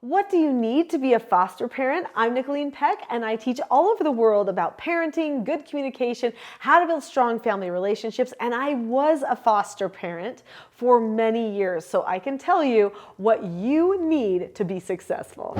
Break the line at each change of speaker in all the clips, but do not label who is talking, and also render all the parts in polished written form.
What do you need to be a foster parent? I'm Nicholeen Peck, and I teach all over the world about parenting, good communication, how to build strong family relationships, and I was a foster parent for many years, so I can tell you what you need to be successful.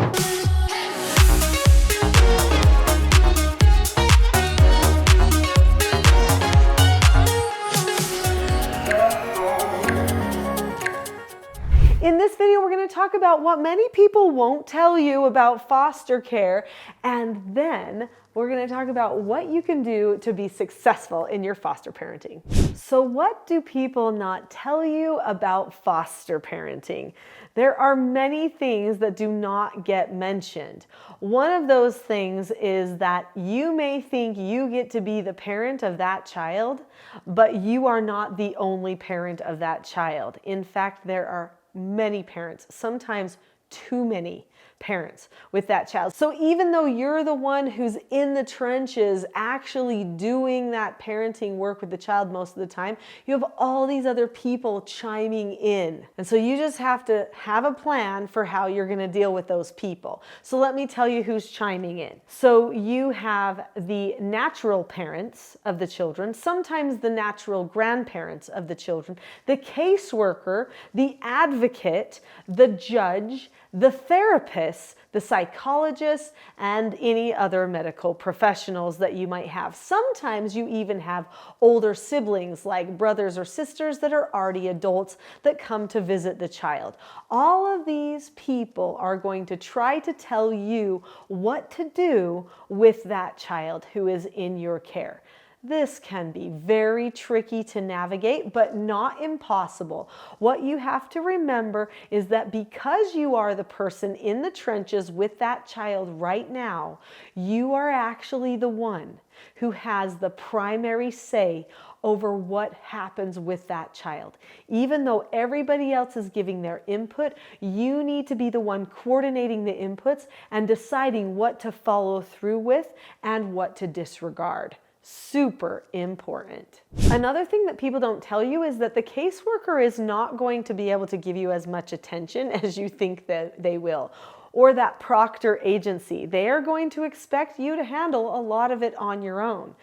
In this video, we're going to talk about what many people won't tell you about foster care, and then we're going to talk about what you can do to be successful in your foster parenting. So what do people not tell you about foster parenting? There are many things that do not get mentioned. One of those things is that you may think you get to be the parent of that child, but you are not the only parent of that child. In fact, there are many parents, sometimes too many parents with that child. So even though you're the one who's in the trenches actually doing that parenting work with the child most of the time, you have all these other people chiming in. And so you just have to have a plan for how you're going to deal with those people. So let me tell you who's chiming in. So you have the natural parents of the children, sometimes the natural grandparents of the children, the caseworker, the advocate, the judge, the therapist, the psychologist, and any other medical professionals that you might have. Sometimes you even have older siblings like brothers or sisters that are already adults that come to visit the child. All of these people are going to try to tell you what to do with that child who is in your care. This can be very tricky to navigate, but not impossible. What you have to remember is that because you are the person in the trenches with that child right now, you are actually the one who has the primary say over what happens with that child. Even though everybody else is giving their input, you need to be the one coordinating the inputs and deciding what to follow through with and what to disregard. Super important. Another thing that people don't tell you is that the caseworker is not going to be able to give you as much attention as you think that they will. Or that proctor agency. They are going to expect you to handle a lot of it on your own.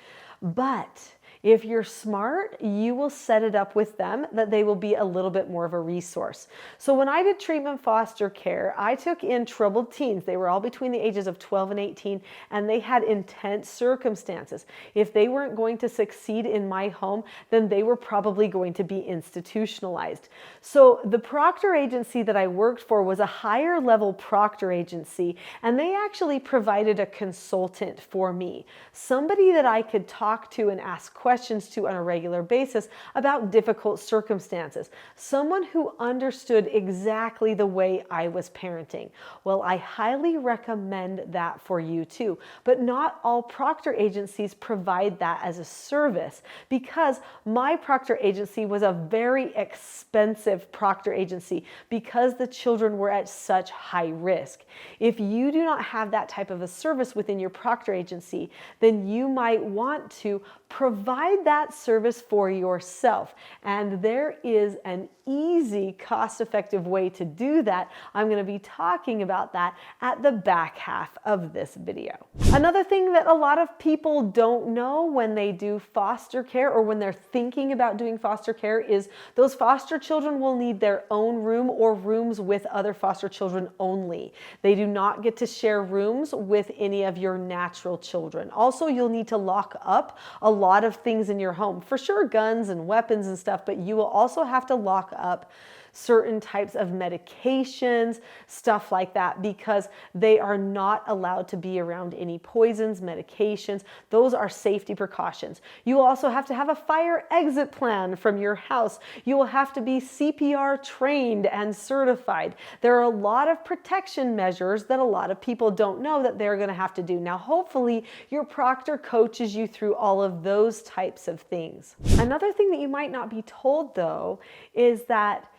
But if you're smart, you will set it up with them that they will be a little bit more of a resource. So when I did treatment foster care, I took in troubled teens. They were all between the ages of 12 and 18, and they had intense circumstances. If they weren't going to succeed in my home, then they were probably going to be institutionalized. So the proctor agency that I worked for was a higher level proctor agency, and they actually provided a consultant for me, somebody that I could talk to and ask questions to on a regular basis about difficult circumstances. Someone who understood exactly the way I was parenting. Well, I highly recommend that for you too. But not all proctor agencies provide that as a service, because my proctor agency was a very expensive proctor agency because the children were at such high risk. If you do not have that type of a service within your proctor agency, then you might want to provide that service for yourself. And there is an easy, cost-effective way to do that. I'm going to be talking about that at the back half of this video. Another thing that a lot of people don't know when they do foster care or when they're thinking about doing foster care is those foster children will need their own room or rooms with other foster children only. They do not get to share rooms with any of your natural children. Also, you'll need to lock up a lot of things in your home. For sure, guns and weapons and stuff, but you will also have to lock up certain types of medications, stuff like that, because they are not allowed to be around any poisons, medications. Those are safety precautions. You will also have to have a fire exit plan from your house. You will have to be CPR trained and certified. There are a lot of protection measures that a lot of people don't know that they're going to have to do. Now, hopefully, your proctor coaches you through all of those types of things. Another thing that you might not be told, though, is that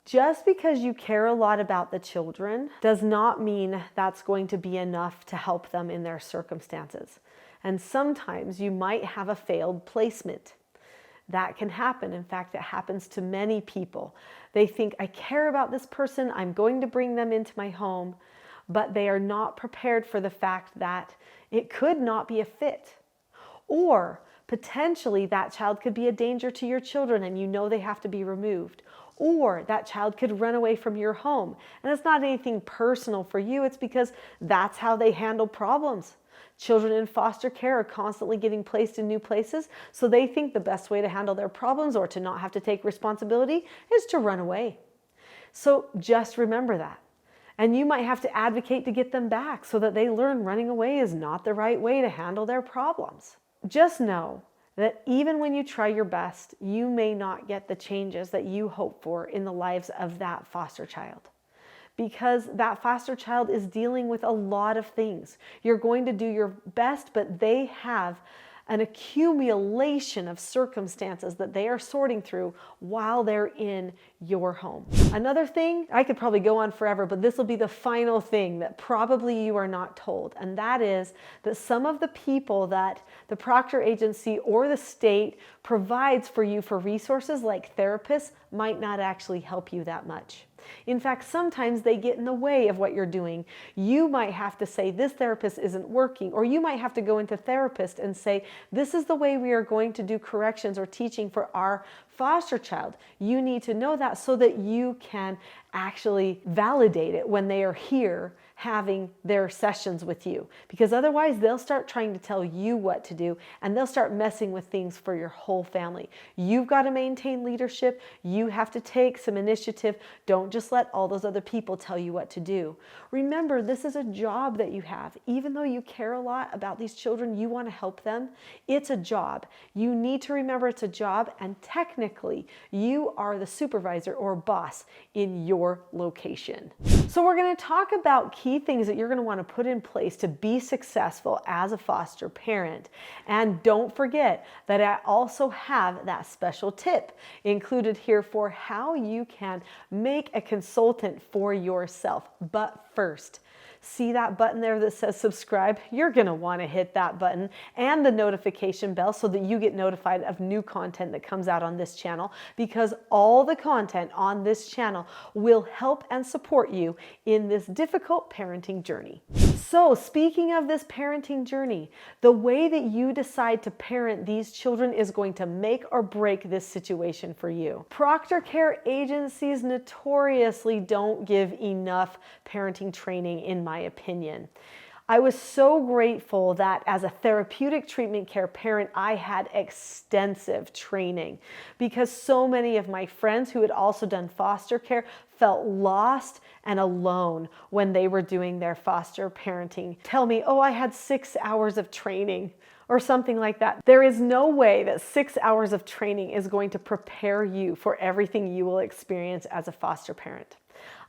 just because you care a lot about the children does not mean that's going to be enough to help them in their circumstances. And sometimes you might have a failed placement. That can happen. In fact, it happens to many people. They think, I care about this person, I'm going to bring them into my home, but they are not prepared for the fact that it could not be a fit. Or potentially that child could be a danger to your children and you know they have to be removed. Or that child could run away from your home. And it's not anything personal for you, it's because that's how they handle problems. Children in foster care are constantly getting placed in new places, so they think the best way to handle their problems or to not have to take responsibility is to run away. So just remember that. And you might have to advocate to get them back so that they learn running away is not the right way to handle their problems. Just know that even when you try your best, you may not get the changes that you hope for in the lives of that foster child. Because that foster child is dealing with a lot of things. You're going to do your best, but they have an accumulation of circumstances that they are sorting through while they're in your home. Another thing, I could probably go on forever, but this will be the final thing that probably you are not told, and that is that some of the people that the proctor agency or the state provides for you for resources like therapists might not actually help you that much. In fact, sometimes they get in the way of what you're doing. You might have to say, this therapist isn't working, or you might have to go into therapist and say, this is the way we are going to do corrections or teaching for our foster child. You need to know that so that you can actually validate it when they are here having their sessions with you, because otherwise they'll start trying to tell you what to do and they'll start messing with things for your whole family. You've got to maintain leadership. You have to take some initiative. Don't just let all those other people tell you what to do. Remember, this is a job that you have. Even though you care a lot about these children, you want to help them, it's a job. You need to remember it's a job, and technically you are the supervisor or boss in your location. So we're going to talk about key things that you're going to want to put in place to be successful as a foster parent. And don't forget that I also have that special tip included here for how you can make a consultant for yourself. But first, see that button there that says subscribe? You're going to want to hit that button and the notification bell so that you get notified of new content that comes out on this channel, because all the content on this channel will help and support you in this difficult parenting journey. So speaking of this parenting journey, the way that you decide to parent these children is going to make or break this situation for you. Proctor care agencies notoriously don't give enough parenting training, in my opinion. I was so grateful that as a therapeutic treatment care parent, I had extensive training, because so many of my friends who had also done foster care felt lost and alone when they were doing their foster parenting. Tell me, oh, I had 6 hours of training or something like that. There is no way that 6 hours of training is going to prepare you for everything you will experience as a foster parent.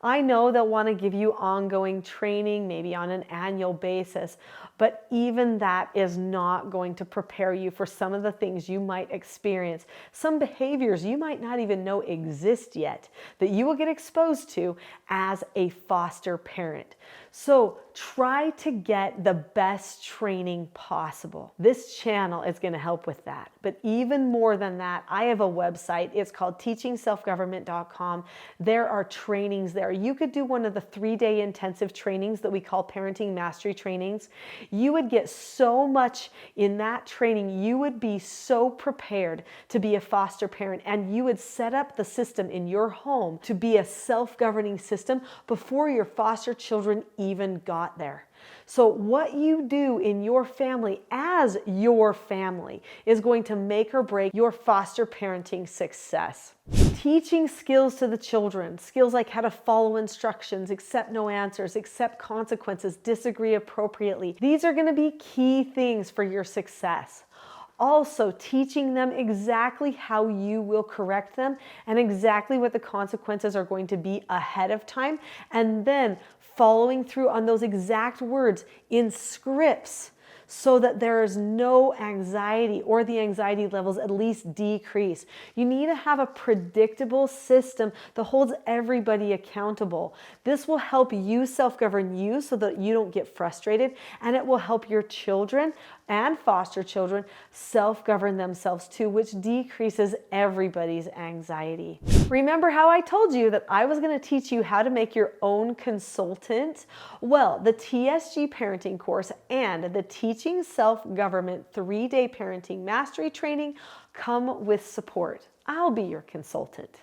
I know they'll want to give you ongoing training, maybe on an annual basis, but even that is not going to prepare you for some of the things you might experience, some behaviors you might not even know exist yet that you will get exposed to as a foster parent. So try to get the best training possible. This channel is going to help with that. But even more than that, I have a website. It's called teachingselfgovernment.com. There are trainings there. You could do one of the 3-day intensive trainings that we call parenting mastery trainings. You would get so much in that training. You would be so prepared to be a foster parent, and you would set up the system in your home to be a self-governing system before your foster children even got there. So what you do in your family as your family is going to make or break your foster parenting success. Teaching skills to the children, skills like how to follow instructions, accept no answers, accept consequences, disagree appropriately. These are going to be key things for your success. Also, teaching them exactly how you will correct them and exactly what the consequences are going to be ahead of time, and then following through on those exact words in scripts so that there is no anxiety, or the anxiety levels at least decrease. You need to have a predictable system that holds everybody accountable. This will help you self-govern you so that you don't get frustrated, and it will help your children and foster children self-govern themselves too, which decreases everybody's anxiety. Remember how I told you that I was going to teach you how to make your own consultant? Well, the TSG parenting course and the Teaching Self-Government 3-day parenting mastery training come with support. I'll be your consultant.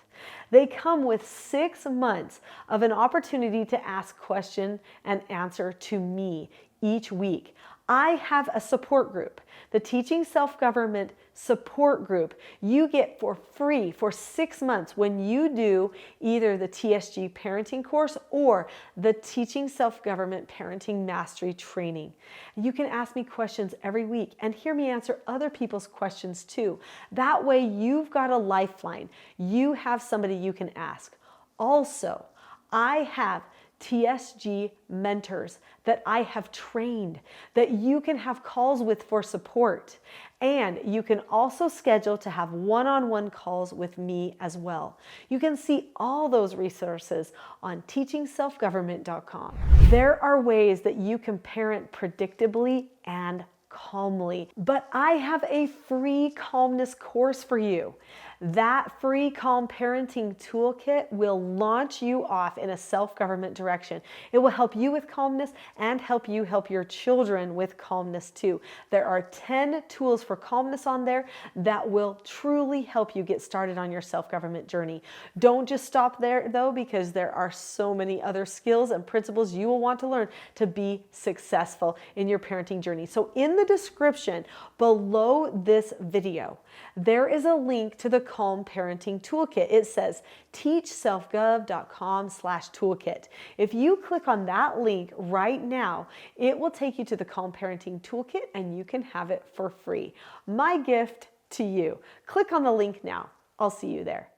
They come with 6 months of an opportunity to ask question and answer to me each week. I have a support group, the Teaching Self-Government support group. You get for free for 6 months when you do either the TSG parenting course or the Teaching Self-Government Parenting Mastery training. You can ask me questions every week and hear me answer other people's questions too. That way you've got a lifeline. You have somebody you can ask. Also, I have TSG mentors that I have trained that you can have calls with for support. And you can also schedule to have one-on-one calls with me as well. You can see all those resources on teachingselfgovernment.com. There are ways that you can parent predictably and calmly, but I have a free calmness course for you. That free Calm Parenting Toolkit will launch you off in a self-government direction. It will help you with calmness and help you help your children with calmness too. There are 10 tools for calmness on there that will truly help you get started on your self-government journey. Don't just stop there though, because there are so many other skills and principles you will want to learn to be successful in your parenting journey. So in the description below this video, there is a link to the Calm Parenting Toolkit. It says teachselfgov.com/toolkit. If you click on that link right now, it will take you to the Calm Parenting Toolkit and you can have it for free. My gift to you. Click on the link now. I'll see you there.